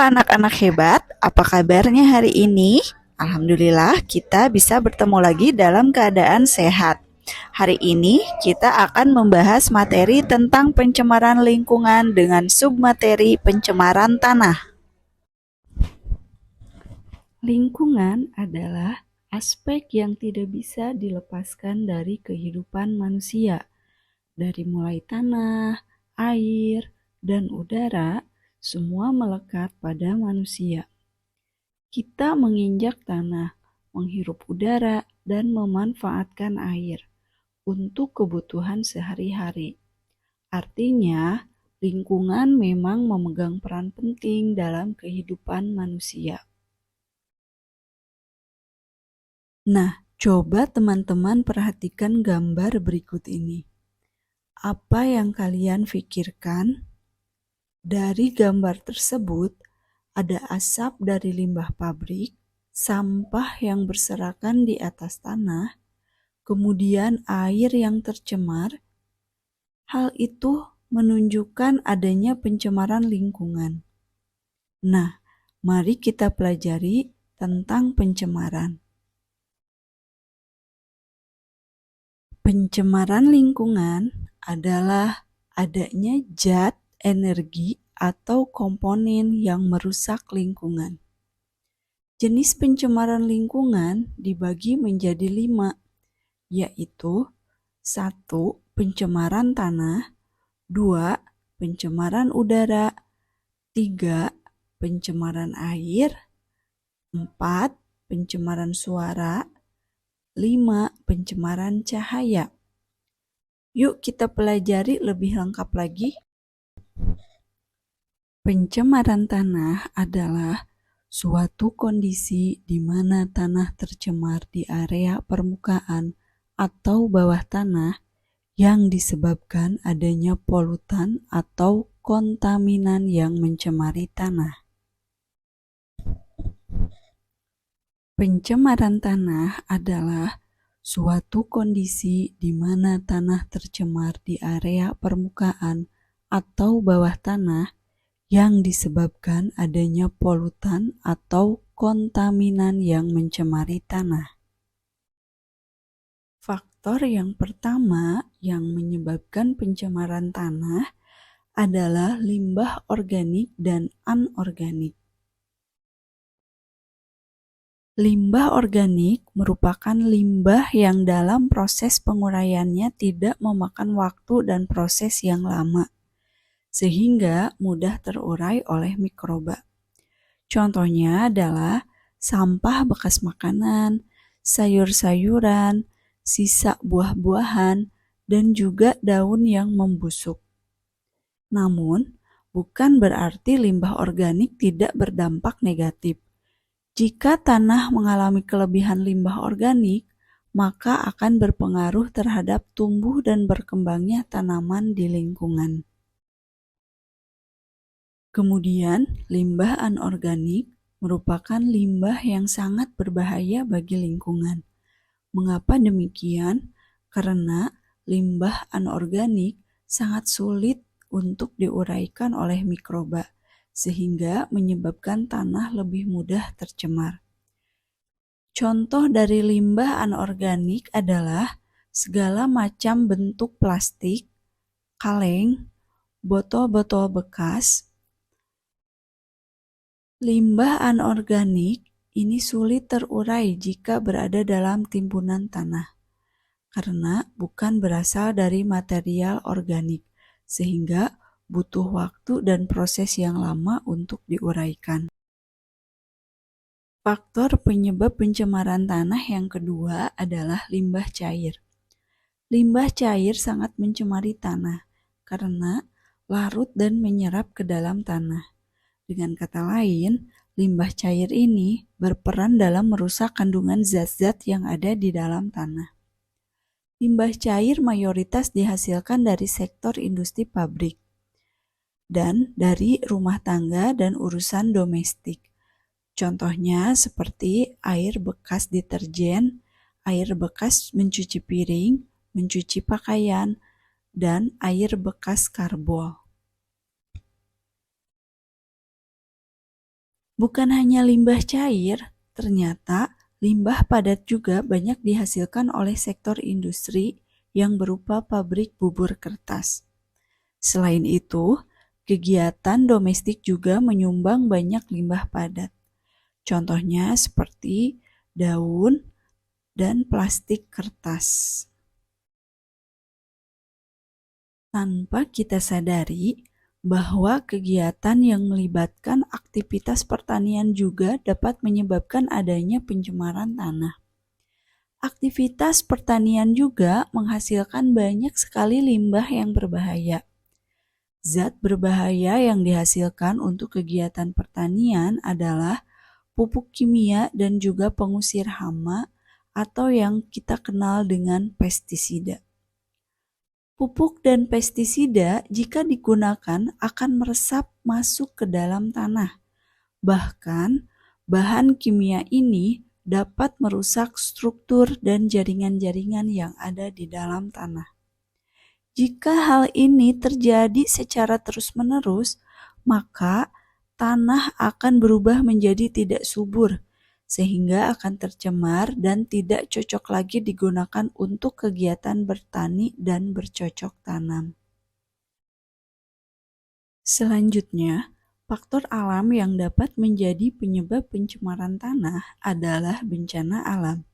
anak-anak hebat, apa kabarnya hari ini? Alhamdulillah, kita bisa bertemu lagi dalam keadaan sehat. Hari ini kita akan membahas materi tentang pencemaran lingkungan dengan submateri pencemaran tanah. Lingkungan adalah aspek yang tidak bisa dilepaskan dari kehidupan manusia. Dari mulai tanah, air, dan udara, semua melekat pada manusia. Kita menginjak tanah, menghirup udara, dan memanfaatkan air untuk kebutuhan sehari-hari. Artinya, lingkungan memang memegang peran penting dalam kehidupan manusia. Nah, coba teman-teman perhatikan gambar berikut ini. Apa yang kalian pikirkan? Dari gambar tersebut, ada asap dari limbah pabrik, sampah yang berserakan di atas tanah, kemudian air yang tercemar. Hal itu menunjukkan adanya pencemaran lingkungan. Nah, mari kita pelajari tentang pencemaran. Pencemaran lingkungan adalah adanya zat, energi, atau komponen yang merusak lingkungan. Jenis pencemaran lingkungan dibagi menjadi 5, yaitu 1. Pencemaran tanah, 2. Pencemaran udara, 3. Pencemaran air, 4. Pencemaran suara, 5. Pencemaran cahaya. Yuk kita pelajari lebih lengkap lagi. Pencemaran tanah adalah suatu kondisi di mana tanah tercemar di area permukaan atau bawah tanah yang disebabkan adanya polutan atau kontaminan yang mencemari tanah. Pencemaran tanah adalah suatu kondisi di mana tanah tercemar di area permukaan atau bawah tanah yang disebabkan adanya polutan atau kontaminan yang mencemari tanah. Faktor yang pertama yang menyebabkan pencemaran tanah adalah limbah organik dan anorganik. Limbah organik merupakan limbah yang dalam proses penguraiannya tidak memakan waktu dan proses yang lama, sehingga mudah terurai oleh mikroba. Contohnya adalah sampah bekas makanan, sayur-sayuran, sisa buah-buahan, dan juga daun yang membusuk. Namun, bukan berarti limbah organik tidak berdampak negatif. Jika tanah mengalami kelebihan limbah organik, maka akan berpengaruh terhadap tumbuh dan berkembangnya tanaman di lingkungan. Kemudian, limbah anorganik merupakan limbah yang sangat berbahaya bagi lingkungan. Mengapa demikian? Karena limbah anorganik sangat sulit untuk diuraikan oleh mikroba, sehingga menyebabkan tanah lebih mudah tercemar. Contoh dari limbah anorganik adalah segala macam bentuk plastik, kaleng, botol-botol bekas. Limbah anorganik ini sulit terurai jika berada dalam timbunan tanah, karena bukan berasal dari material organik, sehingga butuh waktu dan proses yang lama untuk diuraikan. Faktor penyebab pencemaran tanah yang kedua adalah limbah cair. Limbah cair sangat mencemari tanah karena larut dan menyerap ke dalam tanah. Dengan kata lain, limbah cair ini berperan dalam merusak kandungan zat-zat yang ada di dalam tanah. Limbah cair mayoritas dihasilkan dari sektor industri pabrik dan dari rumah tangga dan urusan domestik. Contohnya seperti air bekas deterjen, air bekas mencuci piring, mencuci pakaian, dan air bekas karbol. Bukan hanya limbah cair, ternyata limbah padat juga banyak dihasilkan oleh sektor industri yang berupa pabrik bubur kertas. Selain itu, kegiatan domestik juga menyumbang banyak limbah padat. Contohnya seperti daun dan plastik kertas. Tanpa kita sadari bahwa kegiatan yang melibatkan aktivitas pertanian juga dapat menyebabkan adanya pencemaran tanah. Aktivitas pertanian juga menghasilkan banyak sekali limbah yang berbahaya. Zat berbahaya yang dihasilkan untuk kegiatan pertanian adalah pupuk kimia dan juga pengusir hama atau yang kita kenal dengan pestisida. Pupuk dan pestisida jika digunakan akan meresap masuk ke dalam tanah. Bahkan, bahan kimia ini dapat merusak struktur dan jaringan-jaringan yang ada di dalam tanah. Jika hal ini terjadi secara terus-menerus, maka tanah akan berubah menjadi tidak subur, sehingga akan tercemar dan tidak cocok lagi digunakan untuk kegiatan bertani dan bercocok tanam. Selanjutnya, faktor alam yang dapat menjadi penyebab pencemaran tanah adalah bencana alam.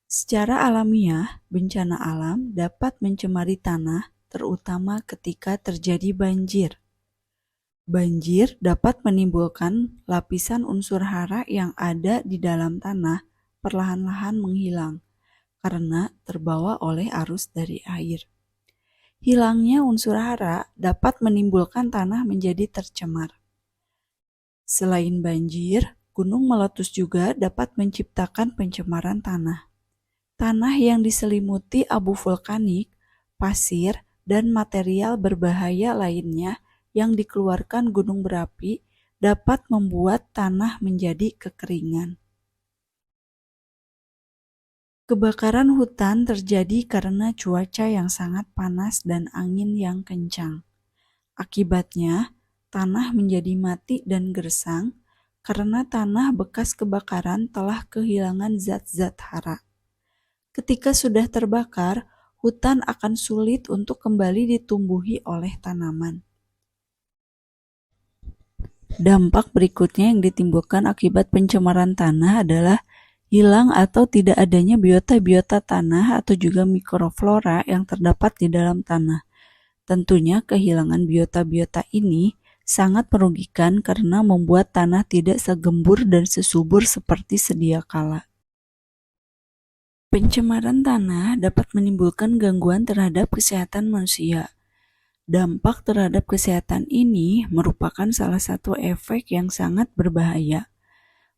Secara alamiah, bencana alam dapat mencemari tanah, terutama ketika terjadi banjir. Banjir dapat menimbulkan lapisan unsur hara yang ada di dalam tanah perlahan-lahan menghilang karena terbawa oleh arus dari air. Hilangnya unsur hara dapat menimbulkan tanah menjadi tercemar. Selain banjir, gunung meletus juga dapat menciptakan pencemaran tanah. Tanah yang diselimuti abu vulkanik, pasir, dan material berbahaya lainnya yang dikeluarkan gunung berapi dapat membuat tanah menjadi kekeringan. Kebakaran hutan terjadi karena cuaca yang sangat panas dan angin yang kencang. Akibatnya, tanah menjadi mati dan gersang karena tanah bekas kebakaran telah kehilangan zat-zat hara. Ketika sudah terbakar, hutan akan sulit untuk kembali ditumbuhi oleh tanaman. Dampak berikutnya yang ditimbulkan akibat pencemaran tanah adalah hilang atau tidak adanya biota-biota tanah atau juga mikroflora yang terdapat di dalam tanah. Tentunya kehilangan biota-biota ini sangat merugikan karena membuat tanah tidak segembur dan sesubur seperti sedia kala. Pencemaran tanah dapat menimbulkan gangguan terhadap kesehatan manusia. Dampak terhadap kesehatan ini merupakan salah satu efek yang sangat berbahaya.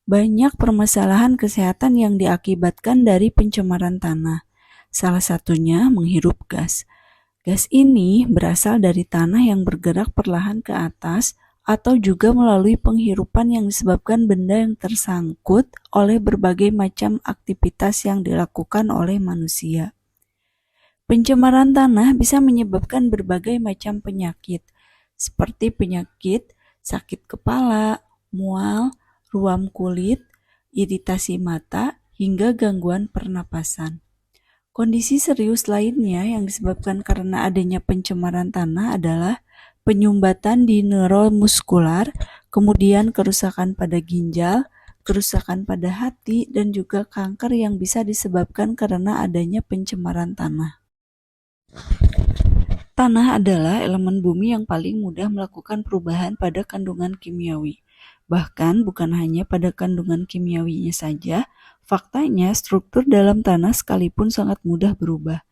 Banyak permasalahan kesehatan yang diakibatkan dari pencemaran tanah. Salah satunya menghirup gas. Gas ini berasal dari tanah yang bergerak perlahan ke atas atau juga melalui penghirupan yang disebabkan benda yang tersangkut oleh berbagai macam aktivitas yang dilakukan oleh manusia. Pencemaran tanah bisa menyebabkan berbagai macam penyakit, seperti penyakit sakit kepala, mual, ruam kulit, iritasi mata, hingga gangguan pernapasan. Kondisi serius lainnya yang disebabkan karena adanya pencemaran tanah adalah penyumbatan di neuromuskular, kemudian kerusakan pada ginjal, kerusakan pada hati, dan juga kanker yang bisa disebabkan karena adanya pencemaran tanah. Tanah adalah elemen bumi yang paling mudah melakukan perubahan pada kandungan kimiawi. Bahkan bukan hanya pada kandungan kimiawinya saja, faktanya struktur dalam tanah sekalipun sangat mudah berubah.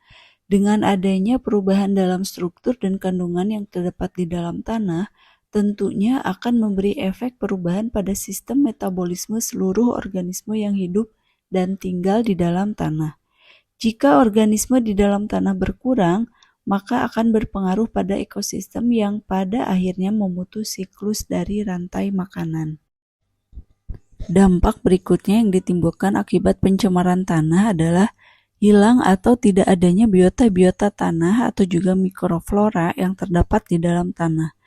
Dengan adanya perubahan dalam struktur dan kandungan yang terdapat di dalam tanah, tentunya akan memberi efek perubahan pada sistem metabolisme seluruh organisme yang hidup dan tinggal di dalam tanah. Jika organisme di dalam tanah berkurang, maka akan berpengaruh pada ekosistem yang pada akhirnya memutus siklus dari rantai makanan. Dampak berikutnya yang ditimbulkan akibat pencemaran tanah adalah hilang atau tidak adanya biota-biota tanah atau juga mikroflora yang terdapat di dalam tanah.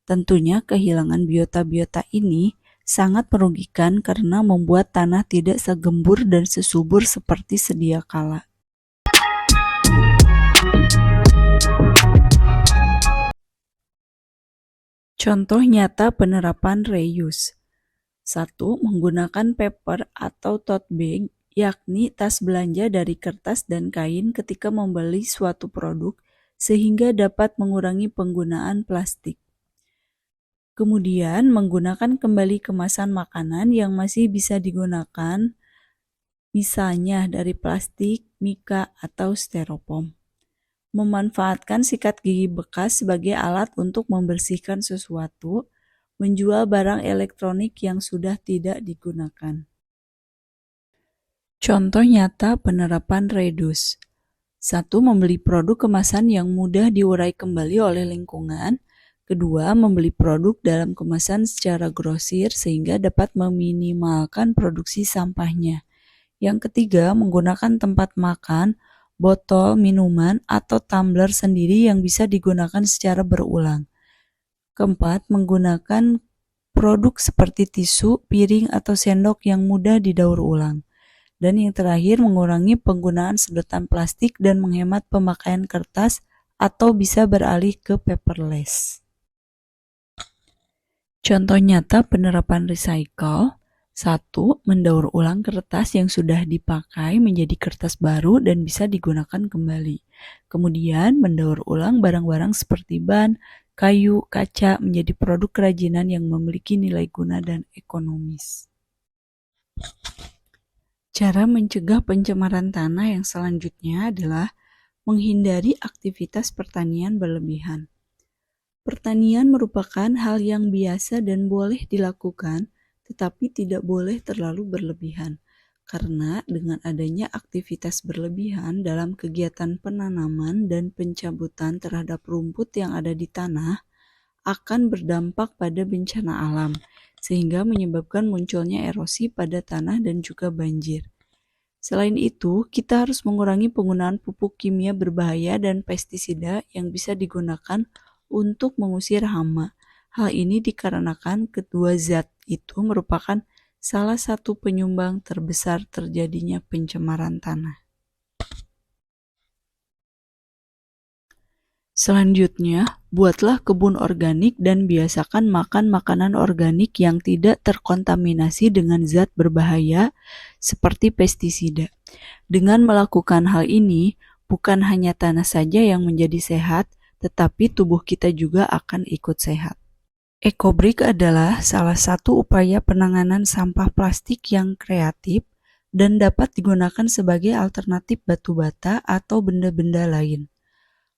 Tentunya kehilangan biota-biota ini sangat merugikan karena membuat tanah tidak segembur dan sesubur seperti sedia kala. Contoh nyata penerapan reuse. 1. Menggunakan paper atau tote bag, yakni tas belanja dari kertas dan kain ketika membeli suatu produk, sehingga dapat mengurangi penggunaan plastik. Kemudian, menggunakan kembali kemasan makanan yang masih bisa digunakan, misalnya dari plastik, mika, atau styrofoam. Memanfaatkan sikat gigi bekas sebagai alat untuk membersihkan sesuatu, menjual barang elektronik yang sudah tidak digunakan. Contoh nyata penerapan reduce. 1. Membeli produk kemasan yang mudah diurai kembali oleh lingkungan. 2. Membeli produk dalam kemasan secara grosir sehingga dapat meminimalkan produksi sampahnya. Yang ketiga, menggunakan tempat makan, botol, minuman, atau tumbler sendiri yang bisa digunakan secara berulang. Keempat, menggunakan produk seperti tisu, piring, atau sendok yang mudah didaur ulang. Dan yang terakhir, mengurangi penggunaan sedotan plastik dan menghemat pemakaian kertas atau bisa beralih ke paperless. Contoh nyata penerapan recycle. 1. Mendaur ulang kertas yang sudah dipakai menjadi kertas baru dan bisa digunakan kembali. Kemudian, mendaur ulang barang-barang seperti ban, kayu, kaca menjadi produk kerajinan yang memiliki nilai guna dan ekonomis. Cara mencegah pencemaran tanah yang selanjutnya adalah menghindari aktivitas pertanian berlebihan. Pertanian merupakan hal yang biasa dan boleh dilakukan, tetapi tidak boleh terlalu berlebihan, karena dengan adanya aktivitas berlebihan dalam kegiatan penanaman dan pencabutan terhadap rumput yang ada di tanah, akan berdampak pada bencana alam, sehingga menyebabkan munculnya erosi pada tanah dan juga banjir. Selain itu, kita harus mengurangi penggunaan pupuk kimia berbahaya dan pestisida yang bisa digunakan untuk mengusir hama. Hal ini dikarenakan kedua zat itu merupakan salah satu penyumbang terbesar terjadinya pencemaran tanah. Selanjutnya, buatlah kebun organik dan biasakan makan makanan organik yang tidak terkontaminasi dengan zat berbahaya seperti pestisida. Dengan melakukan hal ini, bukan hanya tanah saja yang menjadi sehat, tetapi tubuh kita juga akan ikut sehat. EcoBrick adalah salah satu upaya penanganan sampah plastik yang kreatif dan dapat digunakan sebagai alternatif batu bata atau benda-benda lain.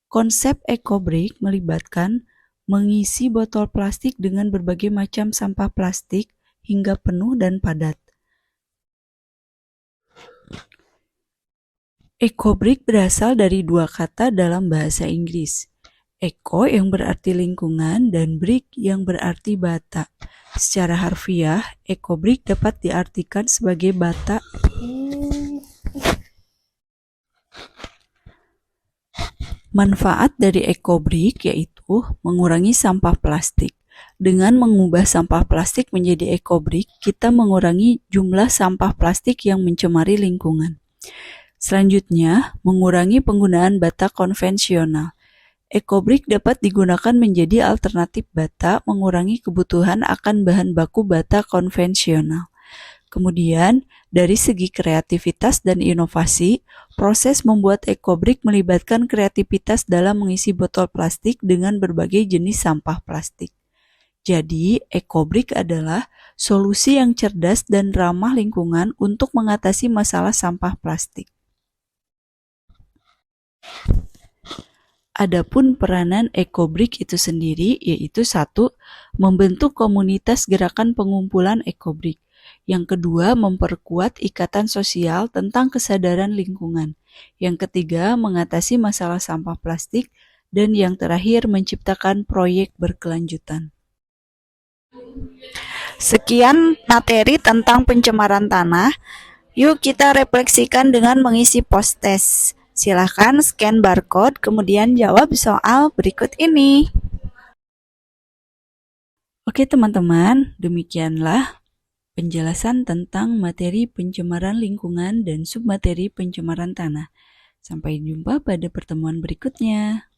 Konsep EcoBrick melibatkan mengisi botol plastik dengan berbagai macam sampah plastik hingga penuh dan padat. EcoBrick berasal dari dua kata dalam bahasa Inggris. Eco yang berarti lingkungan dan brick yang berarti bata. Secara harfiah, EcoBrick dapat diartikan sebagai bata. Manfaat dari EcoBrick yaitu mengurangi sampah plastik. Dengan mengubah sampah plastik menjadi EcoBrick, kita mengurangi jumlah sampah plastik yang mencemari lingkungan. Selanjutnya, mengurangi penggunaan bata konvensional. EcoBrick dapat digunakan menjadi alternatif bata, mengurangi kebutuhan akan bahan baku bata konvensional. Kemudian, dari segi kreativitas dan inovasi, proses membuat EcoBrick melibatkan kreativitas dalam mengisi botol plastik dengan berbagai jenis sampah plastik. Jadi, EcoBrick adalah solusi yang cerdas dan ramah lingkungan untuk mengatasi masalah sampah plastik. Adapun peranan EcoBrick itu sendiri yaitu 1. Membentuk komunitas gerakan pengumpulan EcoBrick. Yang kedua, memperkuat ikatan sosial tentang kesadaran lingkungan. Yang ketiga, mengatasi masalah sampah plastik. Dan yang terakhir, menciptakan proyek berkelanjutan. Sekian materi tentang pencemaran tanah. Yuk kita refleksikan dengan mengisi post-test. Silahkan scan barcode, kemudian jawab soal berikut ini. Oke teman-teman, demikianlah penjelasan tentang materi pencemaran lingkungan dan submateri pencemaran tanah. Sampai jumpa pada pertemuan berikutnya.